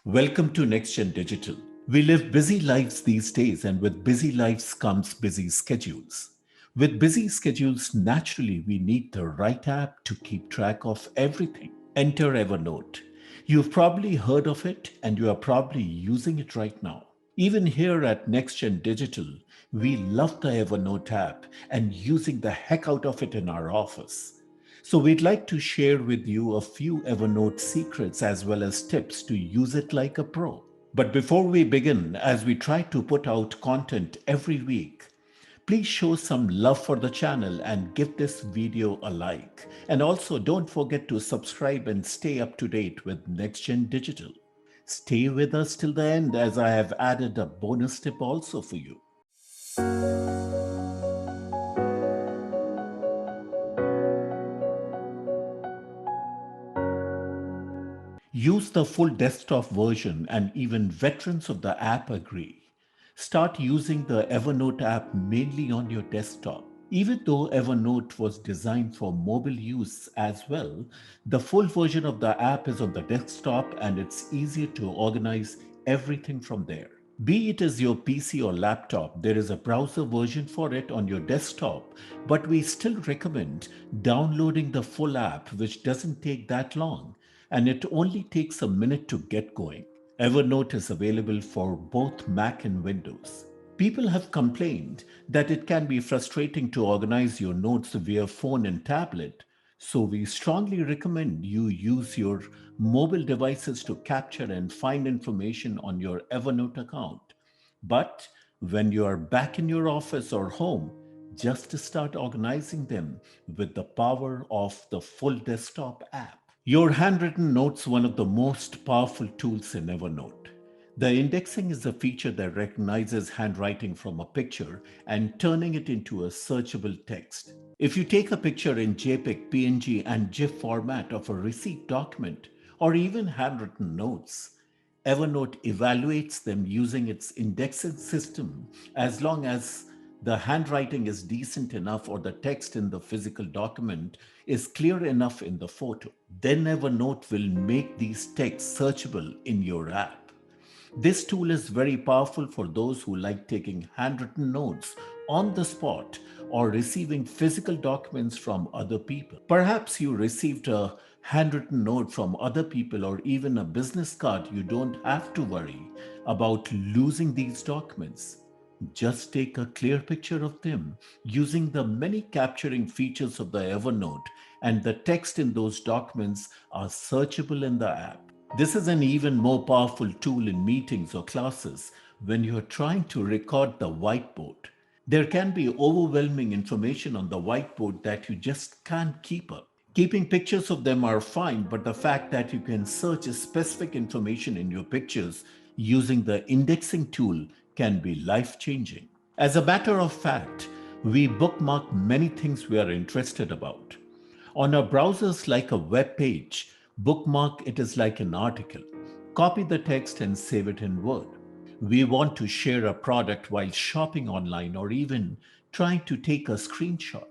Welcome to Nextgen Digital. We live busy lives these days, and with busy lives comes busy schedules. With busy schedules, naturally, we need the right app to keep track of everything. Enter Evernote. You've probably heard of it, and you are probably using it right now. Even here at Nextgen Digital, we love the Evernote app and using the heck out of it in our office. So, we'd like to share with you a few Evernote secrets as well as tips to use it like a pro. But before we begin, as we try to put out content every week, please show some love for the channel and give this video a like. And also, don't forget to subscribe and stay up to date with Nextgen Digital. Stay with us till the end as I have added a bonus tip also for you. Use the full desktop version, and even veterans of the app agree. Start using the Evernote app mainly on your desktop. Even though Evernote was designed for mobile use as well, the full version of the app is on the desktop and it's easier to organize everything from there. Be it as your PC or laptop, there is a browser version for it on your desktop, but we still recommend downloading the full app, which doesn't take that long and it only takes a minute to get going. Evernote is available for both Mac and Windows. People have complained that it can be frustrating to organize your notes via phone and tablet, so we strongly recommend you use your mobile devices to capture and find information on your Evernote account. But when you are back in your office or home, just start organizing them with the power of the full desktop app. Your handwritten notes one of the most powerful tools in Evernote. The indexing is a feature that recognizes handwriting from a picture and turning it into a searchable text. If you take a picture in JPEG, PNG, and GIF format of a receipt document or even handwritten notes, Evernote evaluates them using its indexing system as long as the handwriting is decent enough or the text in the physical document is clear enough in the photo. Then Evernote will make these texts searchable in your app. This tool is very powerful for those who like taking handwritten notes on the spot or receiving physical documents from other people. Perhaps you received a handwritten note from other people or even a business card. You don't have to worry about losing these documents. Just take a clear picture of them using the many capturing features of the Evernote, and the text in those documents are searchable in the app. This is an even more powerful tool in meetings or classes when you're trying to record the whiteboard. There can be overwhelming information on the whiteboard that you just can't keep up. Keeping pictures of them are fine, but the fact that you can search specific information in your pictures using the indexing tool can be life-changing. As a matter of fact, we bookmark many things we are interested about. On our browsers, like a web page, bookmark it is like an article. Copy the text and save it in Word. We want to share a product while shopping online or even trying to take a screenshot.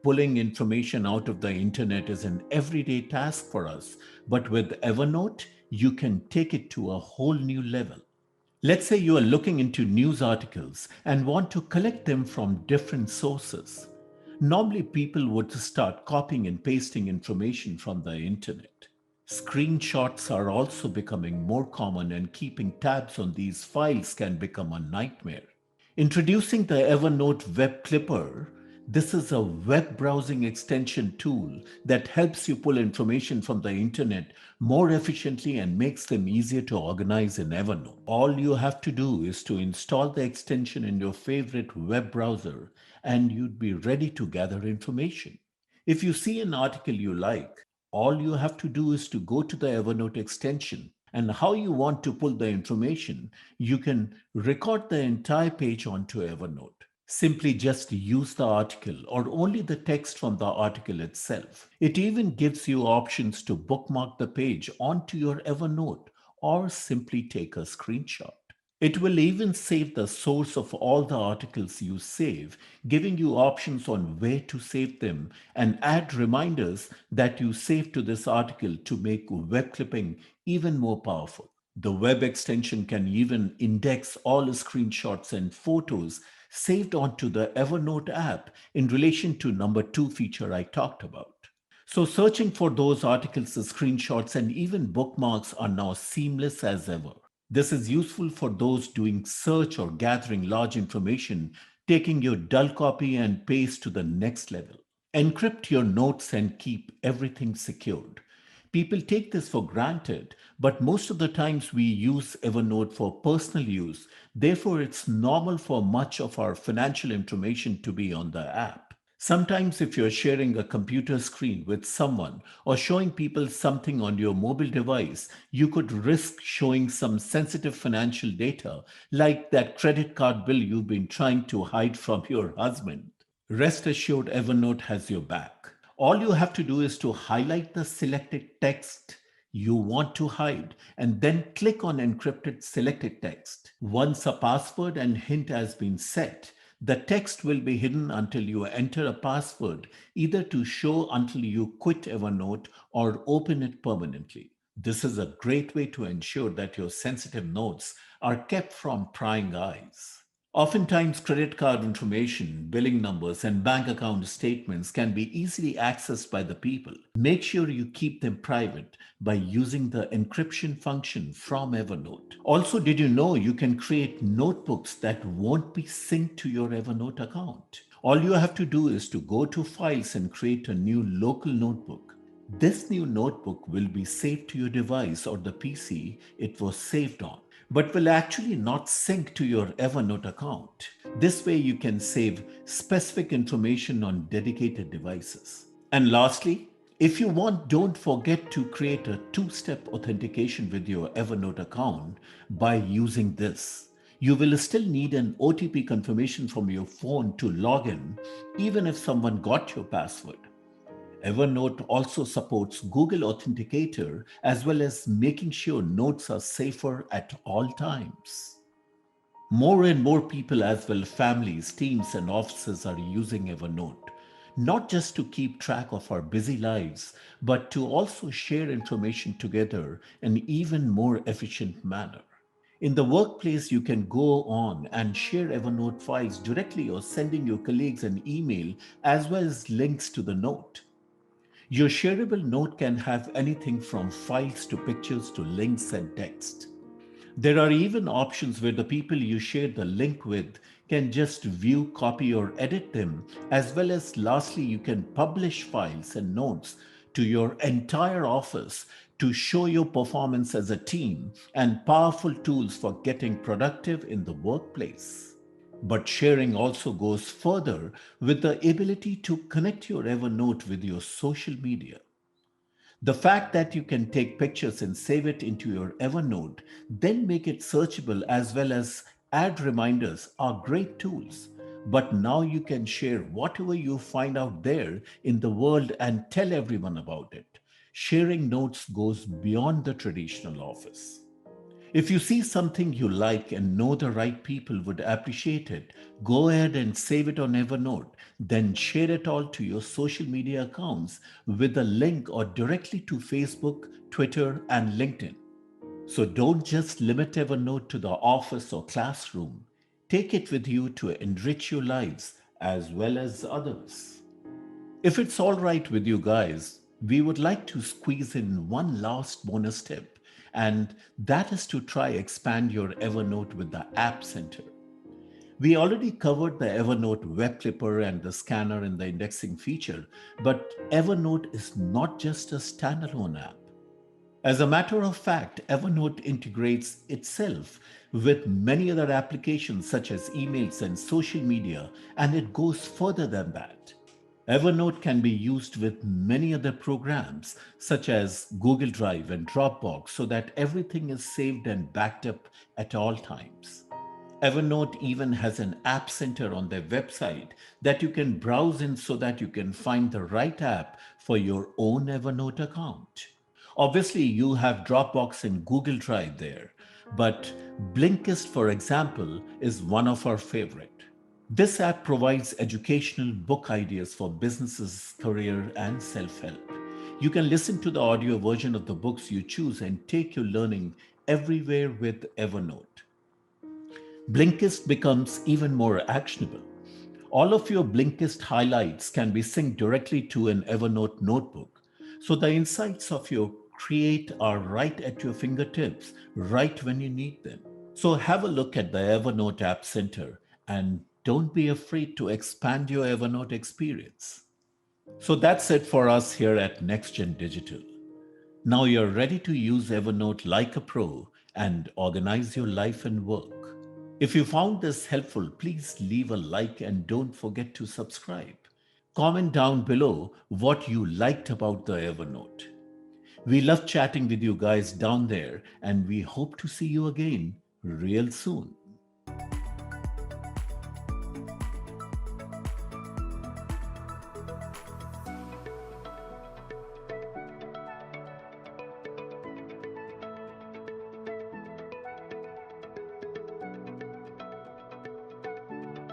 Pulling information out of the internet is an everyday task for us, but with Evernote, you can take it to a whole new level. Let's say you are looking into news articles and want to collect them from different sources. Normally, people would start copying and pasting information from the internet. Screenshots are also becoming more common, and keeping tabs on these files can become a nightmare. Introducing the Evernote Web Clipper, this is a web browsing extension tool that helps you pull information from the internet more efficiently and makes them easier to organize in Evernote. All you have to do is to install the extension in your favorite web browser and you'd be ready to gather information. If you see an article you like, all you have to do is to go to the Evernote extension and how you want to pull the information. You can record the entire page onto Evernote. Simply just use the article or only the text from the article itself. It even gives you options to bookmark the page onto your Evernote or simply take a screenshot. It will even save the source of all the articles you save, giving you options on where to save them and add reminders that you saved to this article to make web clipping even more powerful. The web extension can even index all screenshots and photos saved onto the Evernote app in relation to number two feature I talked about. So searching for those articles, screenshots, and even bookmarks are now seamless as ever. This is useful for those doing search or gathering large information, taking your dull copy and paste to the next level. Encrypt your notes and keep everything secured. People take this for granted, but most of the times we use Evernote for personal use. Therefore, it's normal for much of our financial information to be on the app. Sometimes, if you're sharing a computer screen with someone or showing people something on your mobile device, you could risk showing some sensitive financial data, like that credit card bill you've been trying to hide from your husband. Rest assured, Evernote has your back. All you have to do is to highlight the selected text you want to hide and then click on encrypted selected text. Once a password and hint has been set, the text will be hidden until you enter a password, either to show until you quit Evernote or open it permanently. This is a great way to ensure that your sensitive notes are kept from prying eyes. Oftentimes, credit card information, billing numbers, and bank account statements can be easily accessed by the people. Make sure you keep them private by using the encryption function from Evernote. Also, did you know you can create notebooks that won't be synced to your Evernote account? All you have to do is to go to Files and create a new local notebook. This new notebook will be saved to your device or the PC it was saved on, but will actually not sync to your Evernote account. This way, you can save specific information on dedicated devices. And lastly, if you want, don't forget to create a two-step authentication with your Evernote account by using this. You will still need an OTP confirmation from your phone to log in, even if someone got your password. Evernote also supports Google Authenticator as well as making sure notes are safer at all times. More and more people, as well families, teams, and offices, are using Evernote, not just to keep track of our busy lives, but to also share information together in an even more efficient manner. In the workplace, you can go on and share Evernote files directly or sending your colleagues an email as well as links to the note. Your shareable note can have anything from files to pictures to links and text. There are even options where the people you share the link with can just view, copy, or edit them, as well as lastly, you can publish files and notes to your entire office to show your performance as a team and powerful tools for getting productive in the workplace. But sharing also goes further with the ability to connect your Evernote with your social media. The fact that you can take pictures and save it into your Evernote, then make it searchable as well as add reminders are great tools. But now you can share whatever you find out there in the world and tell everyone about it. Sharing notes goes beyond the traditional office. If you see something you like and know the right people would appreciate it, go ahead and save it on Evernote. Then share it all to your social media accounts with a link or directly to Facebook, Twitter, and LinkedIn. So don't just limit Evernote to the office or classroom. Take it with you to enrich your lives as well as others. If it's all right with you guys, we would like to squeeze in one last bonus tip, and that is to try expand your Evernote with the App Center. We already covered the Evernote web clipper and the scanner in the indexing feature, but Evernote is not just a standalone app. As a matter of fact, Evernote integrates itself with many other applications such as emails and social media, and it goes further than that. Evernote can be used with many other programs such as Google Drive and Dropbox so that everything is saved and backed up at all times. Evernote even has an app center on their website that you can browse in so that you can find the right app for your own Evernote account. Obviously, you have Dropbox and Google Drive there, but Blinkist, for example, is one of our favorite. This app provides educational book ideas for businesses, career, and self help. You can listen to the audio version of the books you choose and take your learning everywhere with Evernote. Blinkist becomes even more actionable. All of your Blinkist highlights can be synced directly to an Evernote notebook. So the insights of your create are right at your fingertips, right when you need them. So have a look at the Evernote App Center and don't be afraid to expand your Evernote experience. So that's it for us here at Nextgen Digital. Now you're ready to use Evernote like a pro and organize your life and work. If you found this helpful, please leave a like and don't forget to subscribe. Comment down below what you liked about the Evernote. We love chatting with you guys down there and we hope to see you again real soon.